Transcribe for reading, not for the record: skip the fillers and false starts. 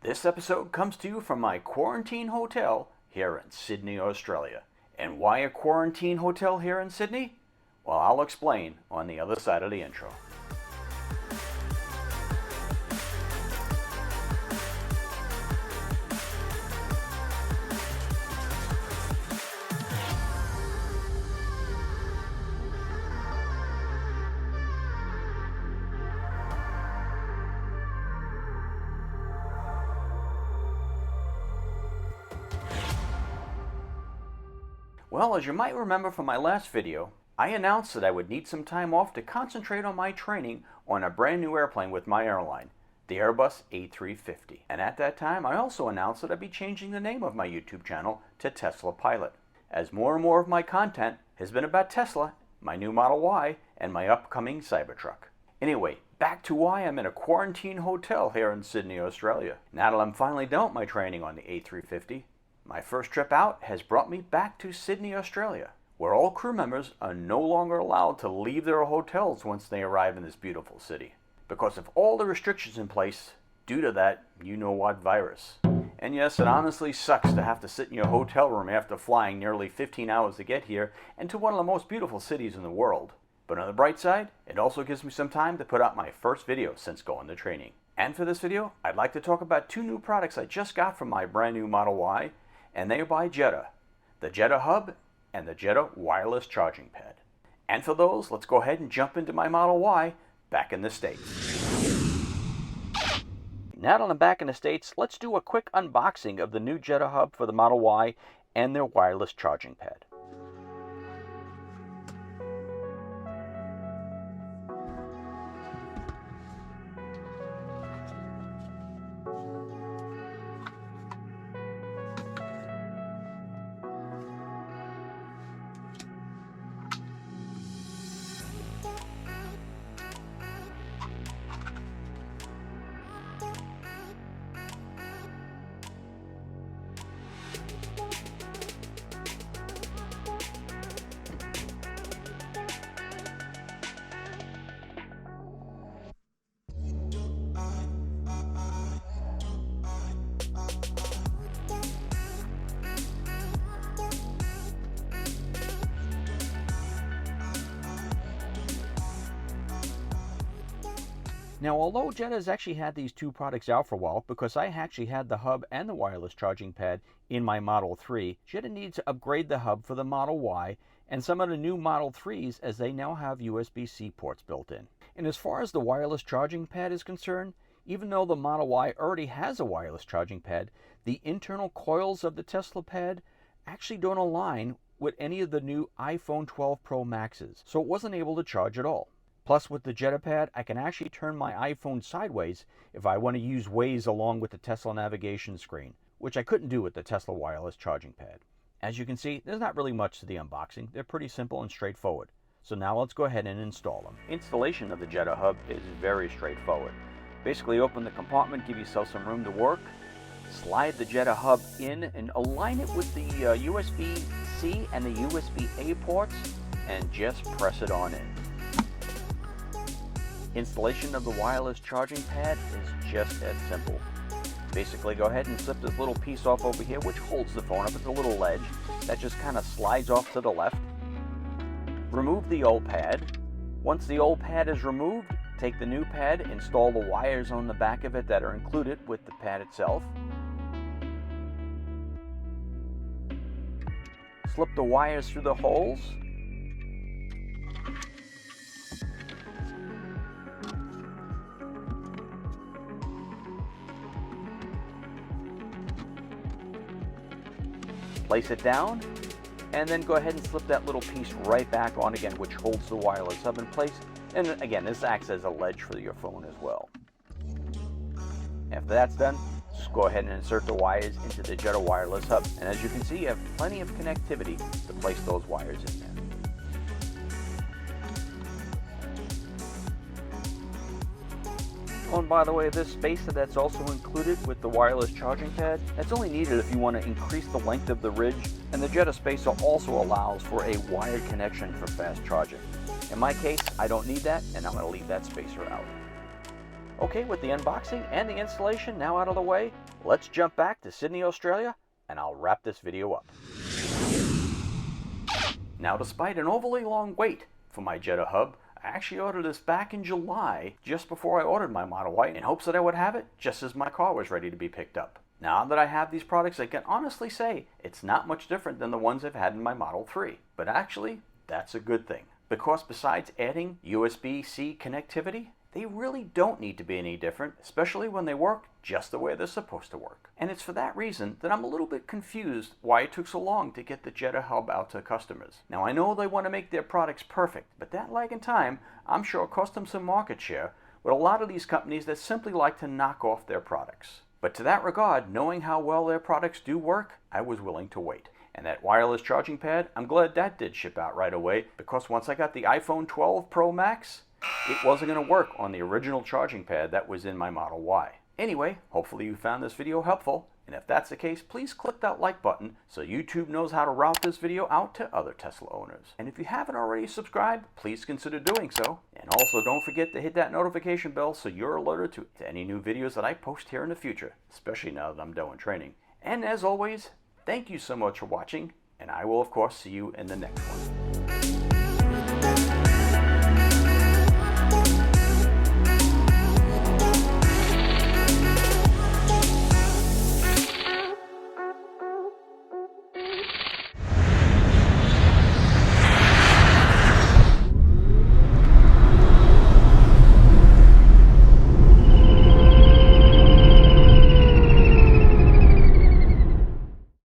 This episode comes to you from my quarantine hotel here in Sydney, Australia. And why a quarantine hotel here in Sydney? Well, I'll explain on the other side of the intro. Well, as you might remember from my last video, I announced that I would need some time off to concentrate on my training on a brand new airplane with my airline, the Airbus A350. And at that time, I also announced that I'd be changing the name of my YouTube channel to Tesla Pilot, as more and more of my content has been about Tesla, my new Model Y, and my upcoming Cybertruck. Anyway, back to why I'm in a quarantine hotel here in Sydney, Australia. Now that I'm finally done with my training on the A350, my first trip out has brought me back to Sydney, Australia, where all crew members are no longer allowed to leave their hotels once they arrive in this beautiful city, because of all the restrictions in place due to that you-know-what virus. And yes, it honestly sucks to have to sit in your hotel room after flying nearly 15 hours to get here and to one of the most beautiful cities in the world. But on the bright side, it also gives me some time to put out my first video since going to training. And for this video, I'd like to talk about two new products I just got from my brand new Model Y, and they are by Jeda, the Jeda Hub and the Jeda Wireless Charging Pad. And for those, let's go ahead and jump into my Model Y back in the States. Now that I'm back in the States, let's do a quick unboxing of the new Jeda Hub for the Model Y and their wireless charging pad. Now, although Jeda has actually had these two products out for a while, because I actually had the hub and the wireless charging pad in my Model 3, Jeda needs to upgrade the hub for the Model Y and some of the new Model 3s, as they now have USB-C ports built in. And as far as the wireless charging pad is concerned, even though the Model Y already has a wireless charging pad, the internal coils of the Tesla pad actually don't align with any of the new iPhone 12 Pro Maxes, so it wasn't able to charge at all. Plus, with the Jeda pad, I can actually turn my iPhone sideways if I want to use Waze along with the Tesla navigation screen, which I couldn't do with the Tesla wireless charging pad. As you can see, there's not really much to the unboxing. They're pretty simple and straightforward. So now let's go ahead and install them. Installation of the Jeda Hub is very straightforward. Basically, open the compartment, give yourself some room to work, slide the Jeda Hub in and align it with the USB-C and the USB-A ports, and just press it on in. Installation of the wireless charging pad is just as simple. Basically, go ahead and slip this little piece off over here, which holds the phone up. It's a little ledge that just kind of slides off to the left. Remove the old pad. Once the old pad is removed, take the new pad, install the wires on the back of it that are included with the pad itself. Slip the wires through the holes. Place it down, and then go ahead and slip that little piece right back on again, which holds the wireless hub in place. And again, this acts as a ledge for your phone as well. After that's done, just go ahead and insert the wires into the Jeda wireless hub. And as you can see, you have plenty of connectivity to place those wires in there. Oh, and by the way, this spacer that's also included with the wireless charging pad, that's only needed if you want to increase the length of the ridge, and the Jeda spacer also allows for a wired connection for fast charging. In my case, I don't need that, and I'm going to leave that spacer out. Okay, with the unboxing and the installation now out of the way, let's jump back to Sydney, Australia, and I'll wrap this video up. Now, despite an overly long wait for my Jeda hub, I actually ordered this back in July, just before I ordered my Model Y, in hopes that I would have it just as my car was ready to be picked up. Now that I have these products, I can honestly say it's not much different than the ones I've had in my Model 3. But actually, that's a good thing, because besides adding USB-C connectivity, they really don't need to be any different, especially when they work just the way they're supposed to work. And it's for that reason that I'm a little bit confused why it took so long to get the Jeda hub out to customers. Now, I know they want to make their products perfect, but that lag in time, I'm sure, cost them some market share with a lot of these companies that simply like to knock off their products. But to that regard, knowing how well their products do work, I was willing to wait. And that wireless charging pad, I'm glad that did ship out right away, because once I got the iPhone 12 Pro Max, it wasn't going to work on the original charging pad that was in my Model Y. Anyway, hopefully you found this video helpful, and if that's the case, please click that like button so YouTube knows how to route this video out to other Tesla owners. And if you haven't already subscribed, please consider doing so. And also don't forget to hit that notification bell so you're alerted to any new videos that I post here in the future, especially now that I'm done with training. And as always, thank you so much for watching, and I will of course see you in the next one.